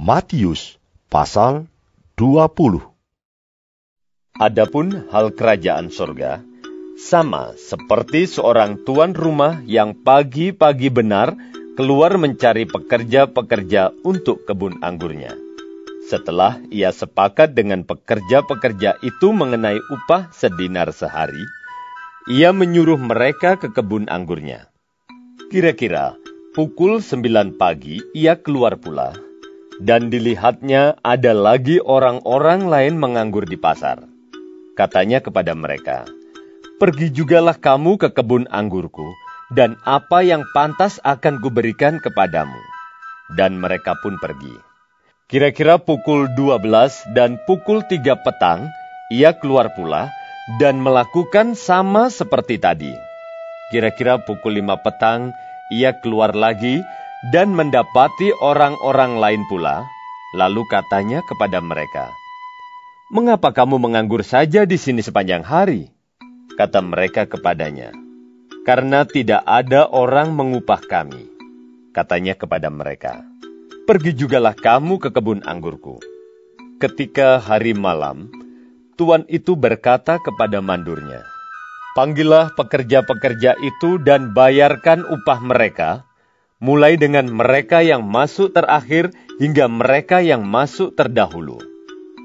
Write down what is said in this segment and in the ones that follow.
Matius pasal 20. Adapun hal kerajaan surga, sama seperti seorang tuan rumah yang pagi-pagi benar keluar mencari pekerja-pekerja untuk kebun anggurnya. Setelah ia sepakat dengan pekerja-pekerja itu mengenai upah sedinar sehari, ia menyuruh mereka ke kebun anggurnya. Kira-kira pukul 9 pagi ia keluar pula, dan dilihatnya ada lagi orang-orang lain menganggur di pasar. Katanya kepada mereka, "Pergi jugalah kamu ke kebun anggurku, dan apa yang pantas akan kuberikan kepadamu." Dan mereka pun pergi. Kira-kira pukul 12 dan pukul 3 petang, ia keluar pula dan melakukan sama seperti tadi. Kira-kira pukul 5 petang, ia keluar lagi dan mendapati orang-orang lain pula, lalu katanya kepada mereka, "Mengapa kamu menganggur saja di sini sepanjang hari?" Kata mereka kepadanya, "Karena tidak ada orang mengupah kami." Katanya kepada mereka, "Pergi jugalah kamu ke kebun anggurku." Ketika hari malam, tuan itu berkata kepada mandurnya, "Panggillah pekerja-pekerja itu dan bayarkan upah mereka, mulai dengan mereka yang masuk terakhir hingga mereka yang masuk terdahulu."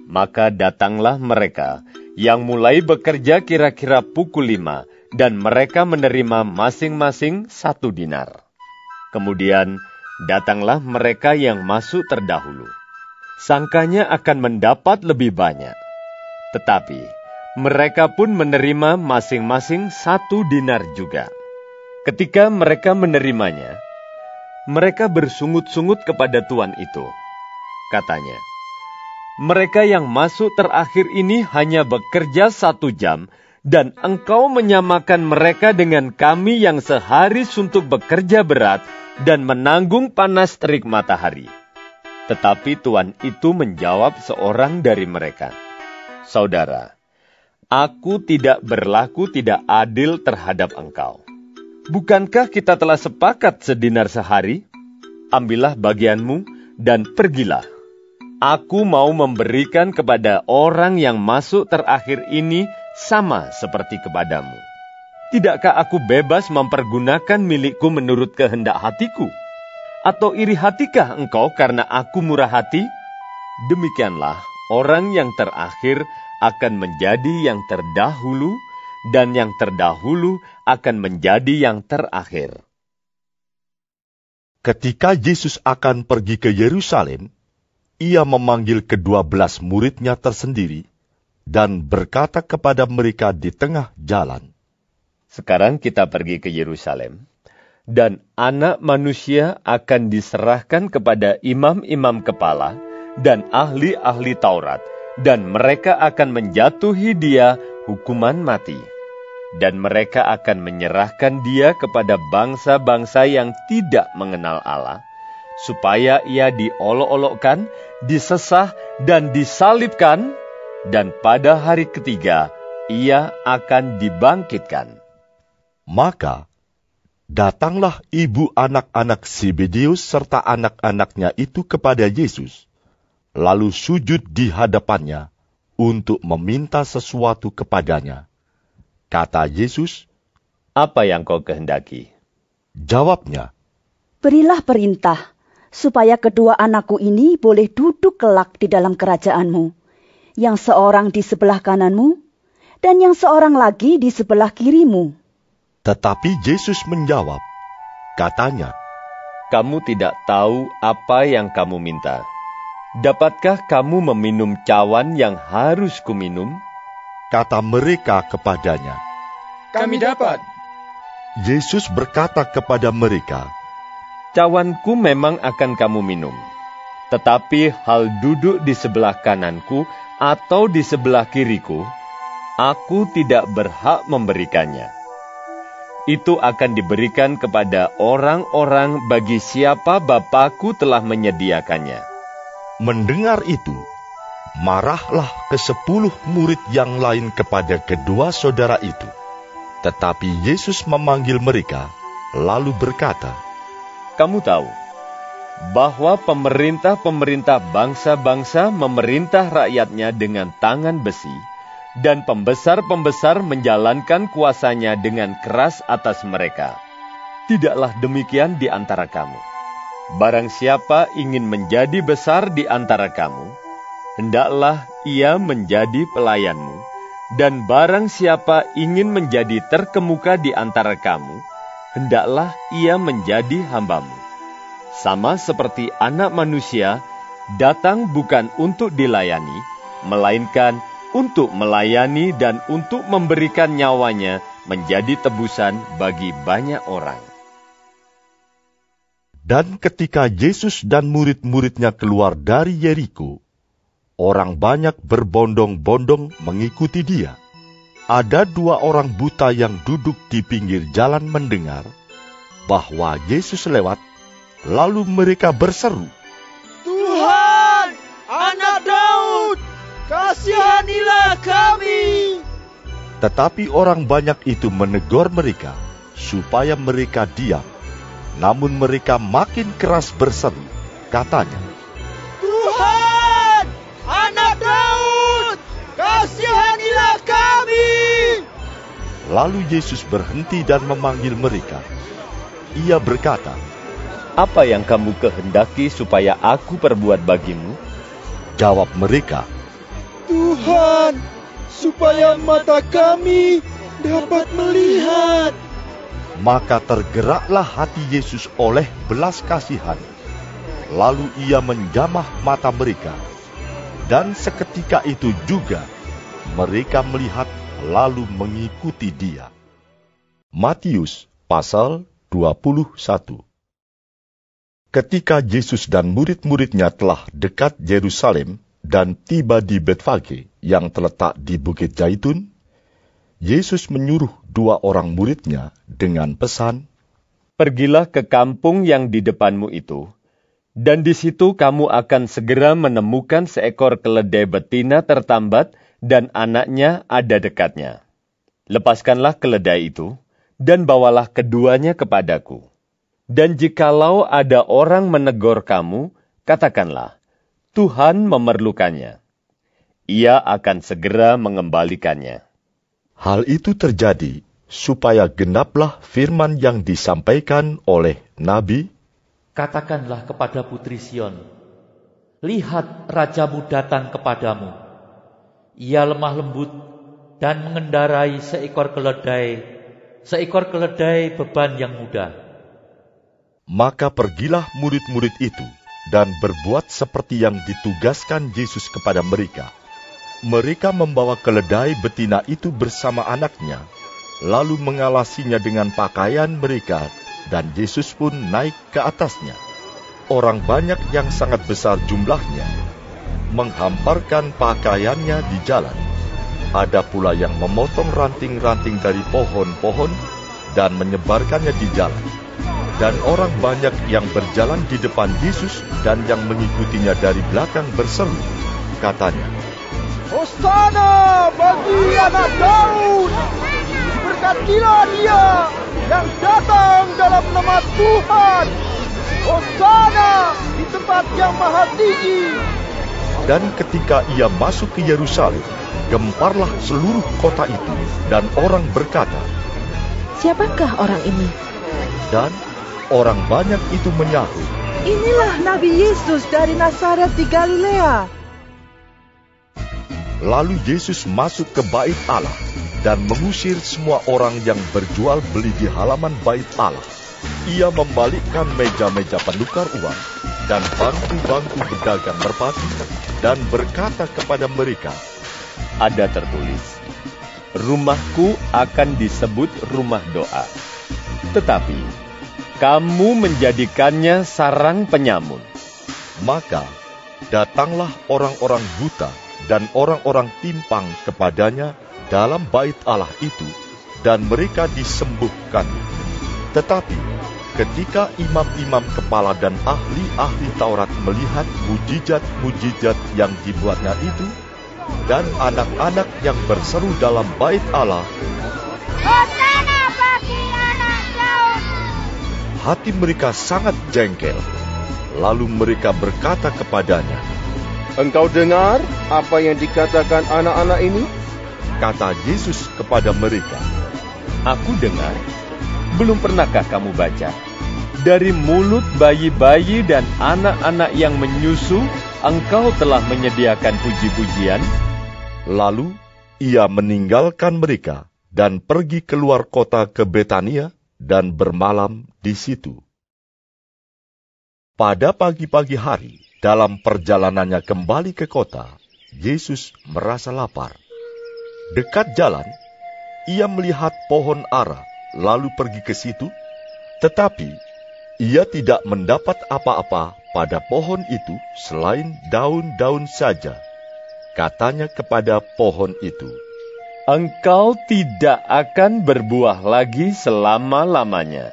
Maka datanglah mereka yang mulai bekerja kira-kira pukul 5, dan mereka menerima masing-masing 1 dinar. Kemudian datanglah mereka yang masuk terdahulu. Sangkanya akan mendapat lebih banyak. Tetapi mereka pun menerima masing-masing 1 dinar juga. Ketika mereka menerimanya, mereka bersungut-sungut kepada tuan itu. Katanya, "Mereka yang masuk terakhir ini hanya bekerja 1 jam, dan engkau menyamakan mereka dengan kami yang sehari suntuk bekerja berat dan menanggung panas terik matahari." Tetapi tuan itu menjawab seorang dari mereka, "Saudara, aku tidak berlaku tidak adil terhadap engkau. Bukankah kita telah sepakat sedinar sehari? Ambillah bagianmu dan pergilah. Aku mau memberikan kepada orang yang masuk terakhir ini sama seperti kepadamu. Tidakkah aku bebas mempergunakan milikku menurut kehendak hatiku? Atau iri hatikah engkau karena aku murah hati?" Demikianlah orang yang terakhir akan menjadi yang terdahulu, dan yang terdahulu akan menjadi yang terakhir. Ketika Yesus akan pergi ke Yerusalem, ia memanggil ke-12 muridnya tersendiri dan berkata kepada mereka di tengah jalan, "Sekarang kita pergi ke Yerusalem, dan Anak Manusia akan diserahkan kepada imam-imam kepala dan ahli-ahli Taurat, dan mereka akan menjatuhi dia hukuman mati. Dan mereka akan menyerahkan dia kepada bangsa-bangsa yang tidak mengenal Allah, supaya ia diolok-olokkan, disesah, dan disalibkan, dan pada hari ketiga ia akan dibangkitkan." Maka datanglah ibu anak-anak Zebedeus serta anak-anaknya itu kepada Yesus, lalu sujud di hadapannya untuk meminta sesuatu kepadanya. Kata Yesus, "Apa yang kau kehendaki?" Jawabnya, "Berilah perintah, supaya kedua anakku ini boleh duduk kelak di dalam kerajaanmu, yang seorang di sebelah kananmu, dan yang seorang lagi di sebelah kirimu." Tetapi Yesus menjawab, katanya, "Kamu tidak tahu apa yang kamu minta. Dapatkah kamu meminum cawan yang harus kuminum?" Kata mereka kepadanya, "Kami dapat." Yesus berkata kepada mereka, "Cawanku memang akan kamu minum, tetapi hal duduk di sebelah kananku atau di sebelah kiriku, aku tidak berhak memberikannya. Itu akan diberikan kepada orang-orang bagi siapa Bapa-Ku telah menyediakannya." Mendengar itu, marahlah ke-10 murid yang lain kepada kedua saudara itu. Tetapi Yesus memanggil mereka, lalu berkata, "Kamu tahu bahwa pemerintah-pemerintah bangsa-bangsa memerintah rakyatnya dengan tangan besi, dan pembesar-pembesar menjalankan kuasanya dengan keras atas mereka. Tidaklah demikian di antara kamu. Barang siapa ingin menjadi besar di antara kamu, hendaklah ia menjadi pelayanmu, dan barang siapa ingin menjadi terkemuka di antara kamu, hendaklah ia menjadi hambamu. Sama seperti Anak Manusia datang bukan untuk dilayani, melainkan untuk melayani dan untuk memberikan nyawanya menjadi tebusan bagi banyak orang. Dan ketika Yesus dan murid-muridnya keluar dari Yeriko, orang banyak berbondong-bondong mengikuti dia. Ada 2 orang buta yang duduk di pinggir jalan mendengar bahwa Yesus lewat, lalu mereka berseru, "Tuhan, Anak Daud, kasihanilah kami." Tetapi orang banyak itu menegur mereka, supaya mereka diam. Namun mereka makin keras berseru, katanya, "Tuhan, Anak Daud, kasihanilah kami." Lalu Yesus berhenti dan memanggil mereka. Ia berkata, "Apa yang kamu kehendaki supaya aku perbuat bagimu?" Jawab mereka, "Tuhan, supaya mata kami dapat melihat." Maka tergeraklah hati Yesus oleh belas kasihan. Lalu ia menjamah mata mereka. Dan seketika itu juga mereka melihat lalu mengikuti dia. Matius pasal 21. Ketika Yesus dan murid-muridnya telah dekat Yerusalem dan tiba di Betfage yang terletak di Bukit Zaitun, Yesus menyuruh 2 orang muridnya dengan pesan, "Pergilah ke kampung yang di depanmu itu, dan di situ kamu akan segera menemukan seekor keledai betina tertambat dan anaknya ada dekatnya. Lepaskanlah keledai itu, dan bawalah keduanya kepadaku. Dan jikalau ada orang menegur kamu, katakanlah, Tuhan memerlukannya. Ia akan segera mengembalikannya." Hal itu terjadi supaya genaplah firman yang disampaikan oleh Nabi, "Katakanlah kepada putri Sion, lihat rajamu datang kepadamu. Ia lemah lembut dan mengendarai seekor keledai beban yang mudah." Maka pergilah murid-murid itu dan berbuat seperti yang ditugaskan Yesus kepada mereka. Mereka membawa keledai betina itu bersama anaknya, lalu mengalasinya dengan pakaian mereka, dan Yesus pun naik ke atasnya. Orang banyak yang sangat besar jumlahnya menghamparkan pakaiannya di jalan. Ada pula yang memotong ranting-ranting dari pohon-pohon dan menyebarkannya di jalan. Dan orang banyak yang berjalan di depan Yesus dan yang mengikutinya dari belakang berseru, katanya, "Hosana bagi Anak Daud! Diberkatilah dia yang datang dalam nama Tuhan! Hosana di tempat yang maha tinggi!" Dan ketika ia masuk ke Yerusalem, gemparlah seluruh kota itu, dan orang berkata, "Siapakah orang ini?" Dan orang banyak itu menyahut, "Inilah Nabi Yesus dari Nazaret di Galilea." Lalu Yesus masuk ke bait Allah dan mengusir semua orang yang berjual beli di halaman bait Allah. Ia membalikkan meja-meja penukar uang dan bangku-bangku pedagang merpati dan berkata kepada mereka, "Ada tertulis, rumahku akan disebut rumah doa. Tetapi kamu menjadikannya sarang penyamun." Maka datanglah orang-orang buta dan orang-orang timpang kepadanya dalam bait Allah itu, dan mereka disembuhkan. Tetapi ketika imam-imam kepala dan ahli-ahli Taurat melihat mujizat-mujizat yang dibuatnya itu, dan anak-anak yang berseru dalam bait Allah, "Hosana bagi Anak Daud!" hati mereka sangat jengkel. Lalu mereka berkata kepadanya, "Engkau dengar apa yang dikatakan anak-anak ini?" Kata Yesus kepada mereka, Aku dengar. Belum pernahkah kamu baca? Dari mulut bayi-bayi dan anak-anak yang menyusu, engkau telah menyediakan puji-pujian. Lalu ia meninggalkan mereka dan pergi keluar kota ke Betania dan bermalam di situ. Pada pagi-pagi hari, dalam perjalanannya kembali ke kota, Yesus merasa lapar. Dekat jalan, ia melihat pohon ara, lalu pergi ke situ, tetapi ia tidak mendapat apa-apa pada pohon itu selain daun-daun saja. Katanya kepada pohon itu, Engkau tidak akan berbuah lagi selama-lamanya.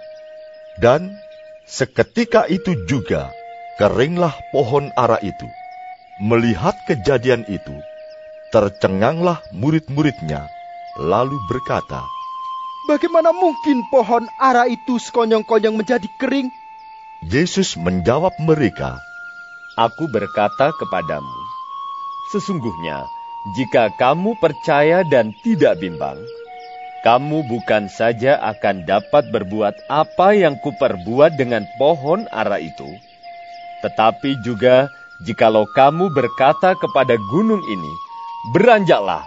Dan seketika itu juga keringlah pohon ara itu. Melihat kejadian itu, tercenganglah murid-muridnya, lalu berkata, "Bagaimana mungkin pohon ara itu sekonyong-konyong menjadi kering?" Yesus menjawab mereka, Aku berkata kepadamu, sesungguhnya jika kamu percaya dan tidak bimbang, kamu bukan saja akan dapat berbuat apa yang kuperbuat dengan pohon ara itu, tetapi juga jikalau kamu berkata kepada gunung ini, beranjaklah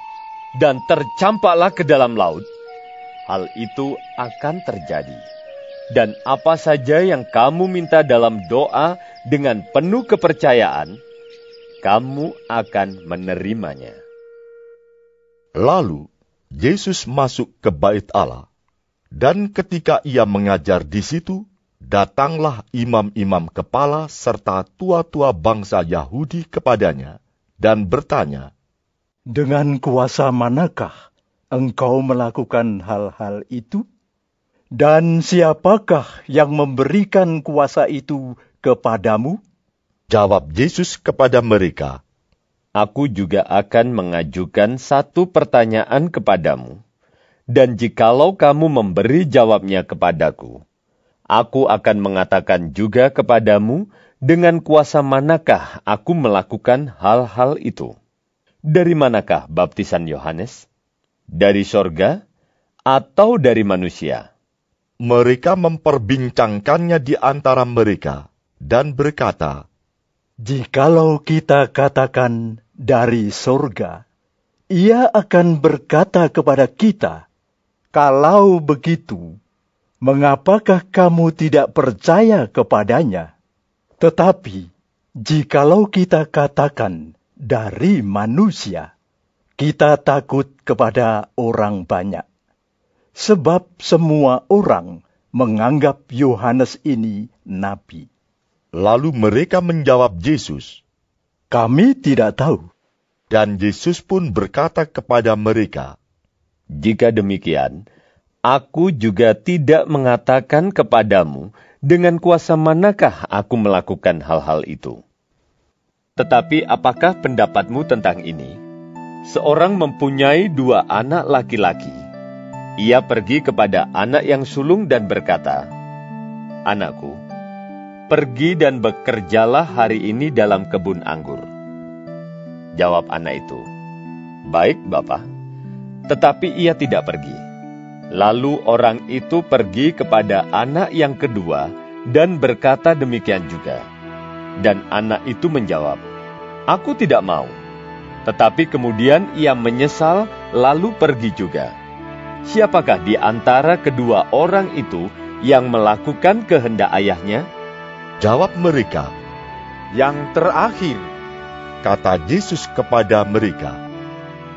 dan tercampaklah ke dalam laut, hal itu akan terjadi. Dan apa saja yang kamu minta dalam doa dengan penuh kepercayaan, kamu akan menerimanya. Lalu Yesus masuk ke bait Allah, dan ketika ia mengajar di situ, datanglah imam-imam kepala serta tua-tua bangsa Yahudi kepadanya, dan bertanya, Dengan kuasa manakah engkau melakukan hal-hal itu? Dan siapakah yang memberikan kuasa itu kepadamu? Jawab Yesus kepada mereka, Aku juga akan mengajukan satu pertanyaan kepadamu, dan jikalau kamu memberi jawabnya kepadaku, aku akan mengatakan juga kepadamu dengan kuasa manakah aku melakukan hal-hal itu. Dari manakah baptisan Yohanes? Dari sorga atau dari manusia? Mereka memperbincangkannya di antara mereka, dan berkata, Jikalau kita katakan dari sorga, ia akan berkata kepada kita, Kalau begitu, mengapakah kamu tidak percaya kepadanya? Tetapi, jikalau kita katakan dari manusia, kita takut kepada orang banyak. Sebab semua orang menganggap Yohanes ini nabi. Lalu mereka menjawab Yesus, Kami tidak tahu. dan Yesus pun berkata kepada mereka, Jika demikian, aku juga tidak mengatakan kepadamu dengan kuasa manakah aku melakukan hal-hal itu. Tetapi apakah pendapatmu tentang ini? Seorang mempunyai 2 anak laki-laki. Ia pergi kepada anak yang sulung dan berkata, Anakku, pergi dan bekerjalah hari ini dalam kebun anggur. Jawab anak itu, Baik, Bapa. Tetapi ia tidak pergi. Lalu orang itu pergi kepada anak yang kedua dan berkata demikian juga. Dan anak itu menjawab, Aku tidak mau. Tetapi kemudian ia menyesal lalu pergi juga. Siapakah di antara kedua orang itu yang melakukan kehendak ayahnya? Jawab mereka, Yang terakhir. kata Yesus kepada mereka,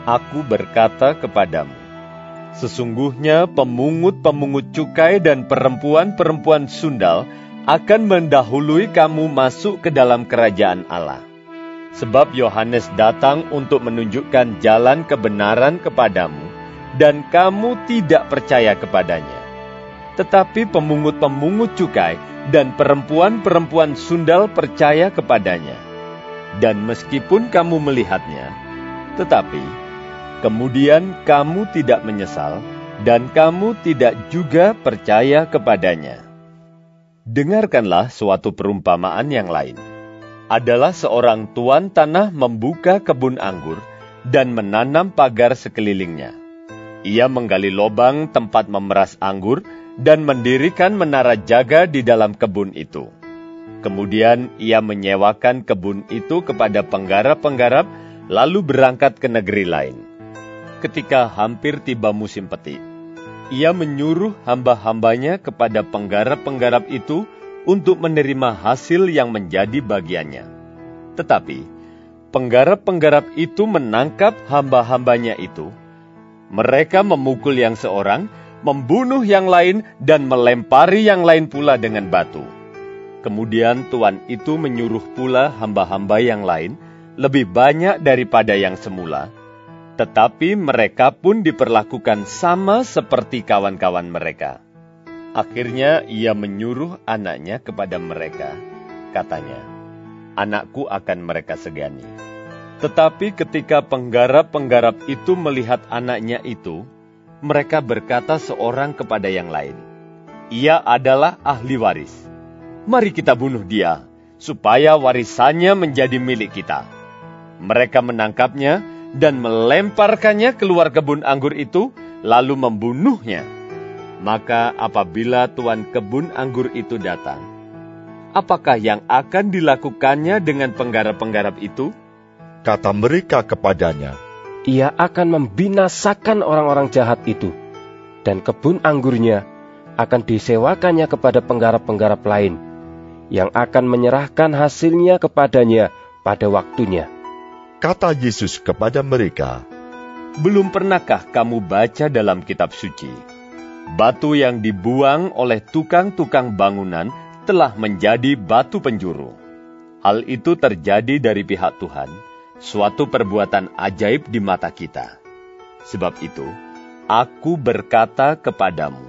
Aku berkata kepadamu, sesungguhnya pemungut-pemungut cukai dan perempuan-perempuan sundal akan mendahului kamu masuk ke dalam kerajaan Allah. Sebab Yohanes datang untuk menunjukkan jalan kebenaran kepadamu, dan kamu tidak percaya kepadanya. Tetapi pemungut-pemungut cukai dan perempuan-perempuan sundal percaya kepadanya. Dan meskipun kamu melihatnya, tetapi kemudian kamu tidak menyesal, dan kamu tidak juga percaya kepadanya. dengarkanlah suatu perumpamaan yang lain. Adalah seorang tuan tanah membuka kebun anggur dan menanam pagar sekelilingnya. Ia menggali lubang tempat memeras anggur dan mendirikan menara jaga di dalam kebun itu. Kemudian ia menyewakan kebun itu kepada penggarap-penggarap, lalu berangkat ke negeri lain. Ketika hampir tiba musim petik, ia menyuruh hamba-hambanya kepada penggarap-penggarap itu untuk menerima hasil yang menjadi bagiannya. Tetapi penggarap-penggarap itu menangkap hamba-hambanya itu. Mereka memukul yang seorang, membunuh yang lain, dan melempari yang lain pula dengan batu. Kemudian tuan itu menyuruh pula hamba-hamba yang lain, lebih banyak daripada yang semula. Tetapi mereka pun diperlakukan sama seperti kawan-kawan mereka. Akhirnya ia menyuruh anaknya kepada mereka. Katanya, "Anakku akan mereka segani." Tetapi ketika penggarap-penggarap itu melihat anaknya itu, mereka berkata seorang kepada yang lain, "Ia adalah ahli waris. Mari kita bunuh dia, supaya warisannya menjadi milik kita." Mereka menangkapnya dan melemparkannya keluar kebun anggur itu, lalu membunuhnya. Maka apabila tuan kebun anggur itu datang, apakah yang akan dilakukannya dengan penggarap-penggarap itu? Kata mereka kepadanya, "Ia akan membinasakan orang-orang jahat itu, dan kebun anggurnya akan disewakannya kepada penggarap-penggarap lain, yang akan menyerahkan hasilnya kepadanya pada waktunya." Kata Yesus kepada mereka, "Belum pernahkah kamu baca dalam kitab suci? Batu yang dibuang oleh tukang-tukang bangunan telah menjadi batu penjuru. Hal itu terjadi dari pihak Tuhan, suatu perbuatan ajaib di mata kita. Sebab itu, aku berkata kepadamu,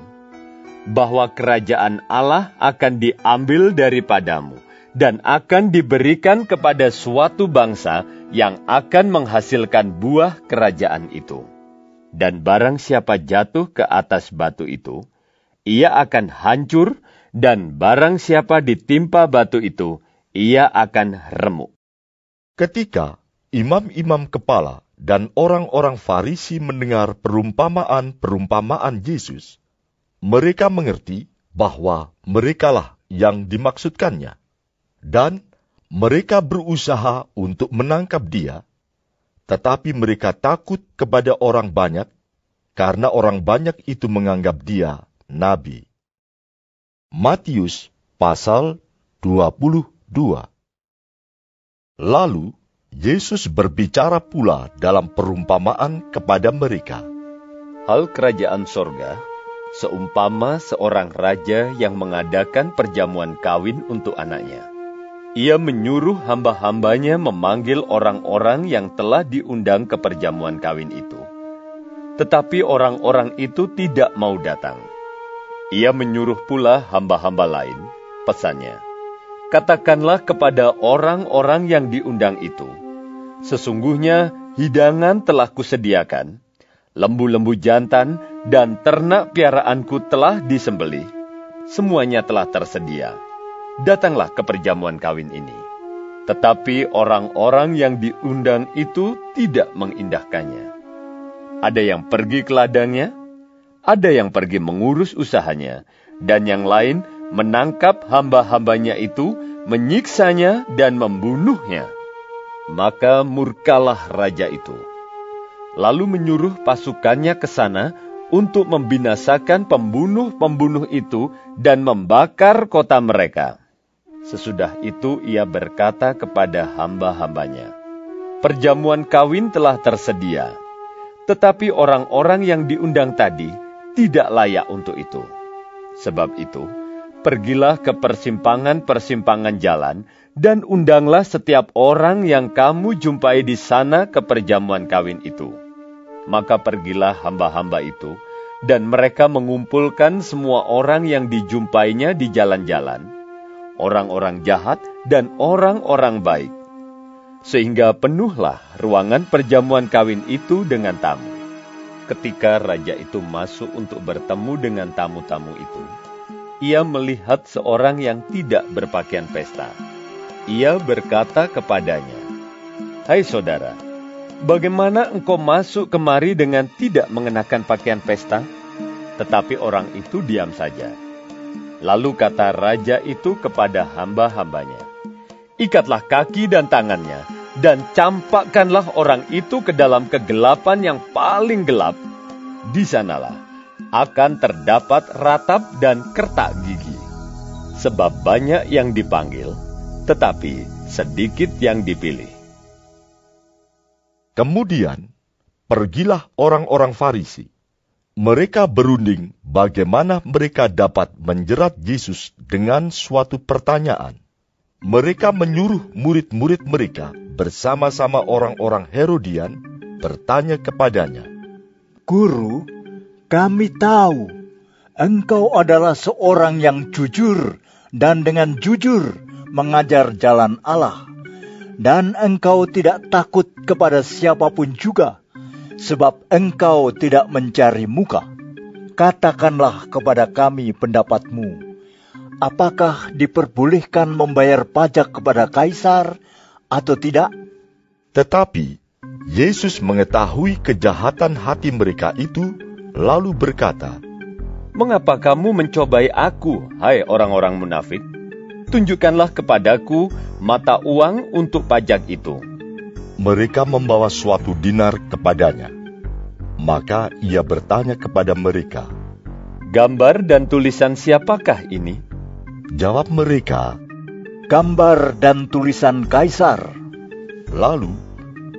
bahwa kerajaan Allah akan diambil daripadamu, dan akan diberikan kepada suatu bangsa yang akan menghasilkan buah kerajaan itu. Dan barang siapa jatuh ke atas batu itu, ia akan hancur, dan barang siapa ditimpa batu itu, ia akan remuk." Ketika imam-imam kepala dan orang-orang Farisi mendengar perumpamaan-perumpamaan Yesus, mereka mengerti bahwa merekalah yang dimaksudkannya, dan mereka berusaha untuk menangkap dia. Tetapi mereka takut kepada orang banyak, karena orang banyak itu menganggap dia nabi. Matius pasal 22. Lalu Yesus berbicara pula dalam perumpamaan kepada mereka. Hal kerajaan sorga seumpama seorang raja yang mengadakan perjamuan kawin untuk anaknya. Ia menyuruh hamba-hambanya memanggil orang-orang yang telah diundang ke perjamuan kawin itu. Tetapi orang-orang itu tidak mau datang. Ia menyuruh pula hamba-hamba lain, pesannya, "Katakanlah kepada orang-orang yang diundang itu, sesungguhnya hidangan telah kusediakan, lembu-lembu jantan dan ternak piaraanku telah disembelih, semuanya telah tersedia. Datanglah ke perjamuan kawin ini." Tetapi orang-orang yang diundang itu tidak mengindahkannya. Ada yang pergi ke ladangnya, ada yang pergi mengurus usahanya, dan yang lain menangkap hamba-hambanya itu, menyiksanya dan membunuhnya. Maka murkalah raja itu, lalu menyuruh pasukannya ke sana untuk membinasakan pembunuh-pembunuh itu dan membakar kota mereka. Sesudah itu ia berkata kepada hamba-hambanya, "Perjamuan kawin telah tersedia, tetapi orang-orang yang diundang tadi tidak layak untuk itu. Sebab itu, pergilah ke persimpangan-persimpangan jalan dan undanglah setiap orang yang kamu jumpai di sana ke perjamuan kawin itu." Maka pergilah hamba-hamba itu, dan mereka mengumpulkan semua orang yang dijumpainya di jalan-jalan, orang-orang jahat dan orang-orang baik, sehingga penuhlah ruangan perjamuan kawin itu dengan tamu. Ketika raja itu masuk untuk bertemu dengan tamu-tamu itu, ia melihat seorang yang tidak berpakaian pesta. Ia berkata kepadanya, "Hai saudara, bagaimana engkau masuk kemari dengan tidak mengenakan pakaian pesta?" Tetapi orang itu diam saja. Lalu kata raja itu kepada hamba-hambanya, "Ikatlah kaki dan tangannya, dan campakkanlah orang itu ke dalam kegelapan yang paling gelap. Di sanalah akan terdapat ratap dan kertak gigi. Sebab banyak yang dipanggil, tetapi sedikit yang dipilih." Kemudian, pergilah orang-orang Farisi. Mereka berunding bagaimana mereka dapat menjerat Yesus dengan suatu pertanyaan. Mereka menyuruh murid-murid mereka bersama-sama orang-orang Herodian bertanya kepadanya, Guru, kami tahu engkau adalah seorang yang jujur dan dengan jujur mengajar jalan Allah. Dan engkau tidak takut kepada siapapun juga, sebab engkau tidak mencari muka. Katakanlah kepada kami pendapatmu. Apakah diperbolehkan membayar pajak kepada Kaisar atau tidak? Tetapi Yesus mengetahui kejahatan hati mereka itu, lalu berkata, "Mengapa kamu mencobai aku, hai orang-orang munafik? Tunjukkanlah kepadaku mata uang untuk pajak itu." Mereka membawa suatu dinar kepadanya. Maka ia bertanya kepada mereka, "Gambar dan tulisan siapakah ini?" Jawab mereka, "Gambar dan tulisan Kaisar." Lalu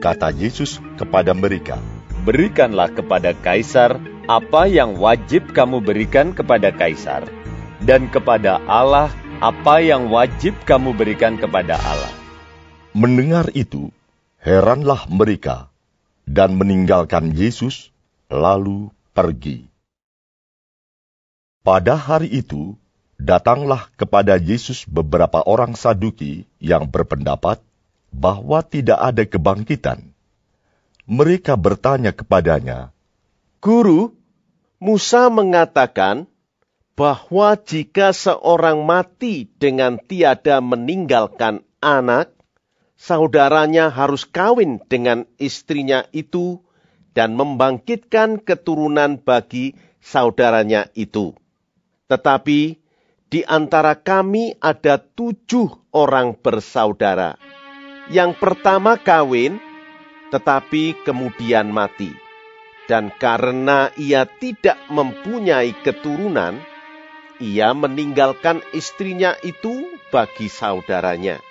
kata Yesus kepada mereka, "Berikanlah kepada Kaisar apa yang wajib kamu berikan kepada Kaisar, dan kepada Allah apa yang wajib kamu berikan kepada Allah." Mendengar itu, heranlah mereka, dan meninggalkan Yesus, lalu pergi. Pada hari itu, datanglah kepada Yesus beberapa orang Saduki yang berpendapat bahwa tidak ada kebangkitan. Mereka bertanya kepadanya, "Guru, Musa mengatakan bahwa jika seorang mati dengan tiada meninggalkan anak, saudaranya harus kawin dengan istrinya itu dan membangkitkan keturunan bagi saudaranya itu. Tetapi di antara kami ada 7 orang bersaudara. Yang pertama kawin, tetapi kemudian mati. Dan karena ia tidak mempunyai keturunan, ia meninggalkan istrinya itu bagi saudaranya.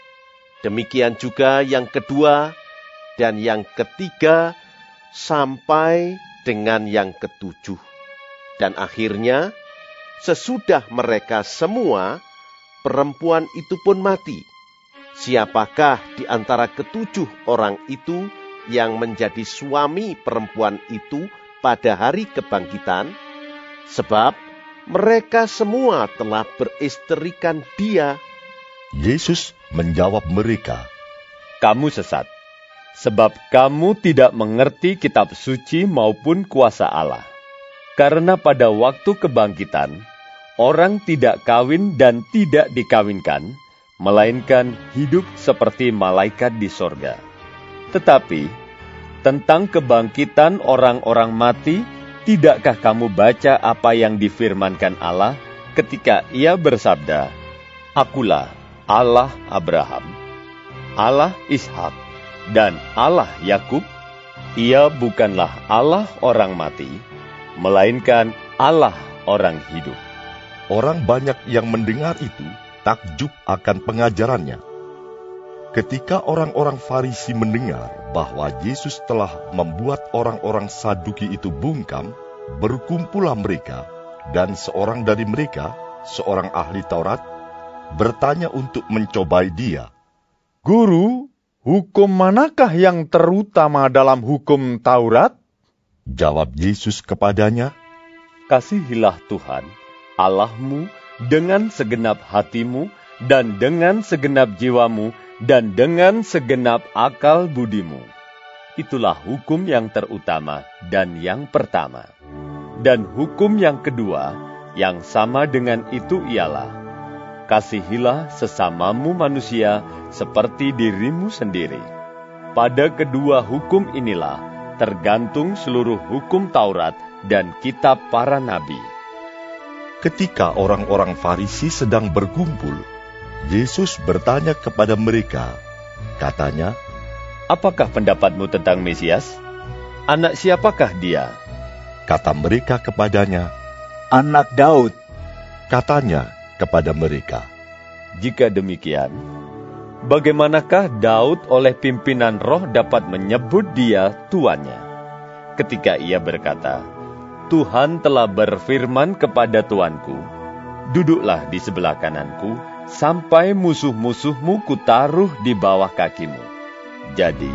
Demikian juga yang kedua dan yang ketiga sampai dengan yang ke-7. Dan akhirnya, sesudah mereka semua, perempuan itu pun mati. Siapakah di antara ke-7 orang itu yang menjadi suami perempuan itu pada hari kebangkitan? Sebab mereka semua telah beristrikan dia." Yesus menjawab mereka, "Kamu sesat, sebab kamu tidak mengerti kitab suci maupun kuasa Allah. Karena pada waktu kebangkitan, orang tidak kawin dan tidak dikawinkan, melainkan hidup seperti malaikat di sorga. Tetapi, tentang kebangkitan orang-orang mati, tidakkah kamu baca apa yang difirmankan Allah ketika ia bersabda, 'Akulah Allah Abraham, Allah Ishak, dan Allah Yakub'? Ia bukanlah Allah orang mati, melainkan Allah orang hidup." Orang banyak yang mendengar itu takjub akan pengajarannya. Ketika orang-orang Farisi mendengar bahwa Yesus telah membuat orang-orang Saduki itu bungkam, berkumpullah mereka, dan seorang dari mereka, seorang ahli Taurat, bertanya untuk mencobai dia, "Guru, hukum manakah yang terutama dalam hukum Taurat?" Jawab Yesus kepadanya, "Kasihilah Tuhan, Allahmu, dengan segenap hatimu, dan dengan segenap jiwamu, dan dengan segenap akal budimu. Itulah hukum yang terutama dan yang pertama. Dan hukum yang kedua, Yang sama dengan itu ialah, kasihilah sesamamu manusia seperti dirimu sendiri. Pada kedua hukum inilah tergantung seluruh hukum Taurat dan kitab para nabi. Ketika orang-orang Farisi sedang berkumpul, Yesus bertanya kepada mereka, katanya, "Apakah pendapatmu tentang Mesias? Anak siapakah dia?" Kata mereka kepadanya, "Anak Daud." Katanya kepada mereka, "Jika demikian, bagaimanakah Daud oleh pimpinan roh dapat menyebut dia tuannya? Ketika ia berkata, Tuhan telah berfirman kepada Tuanku, duduklah di sebelah kananku, sampai musuh-musuhmu kutaruh di bawah kakimu. Jadi,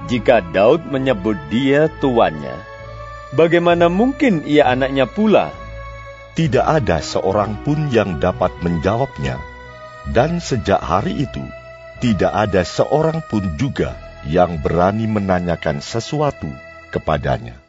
jika Daud menyebut dia tuannya, bagaimana mungkin ia anaknya pula?" Tidak ada seorang pun yang dapat menjawabnya, dan sejak hari itu, tidak ada seorang pun juga yang berani menanyakan sesuatu kepadanya.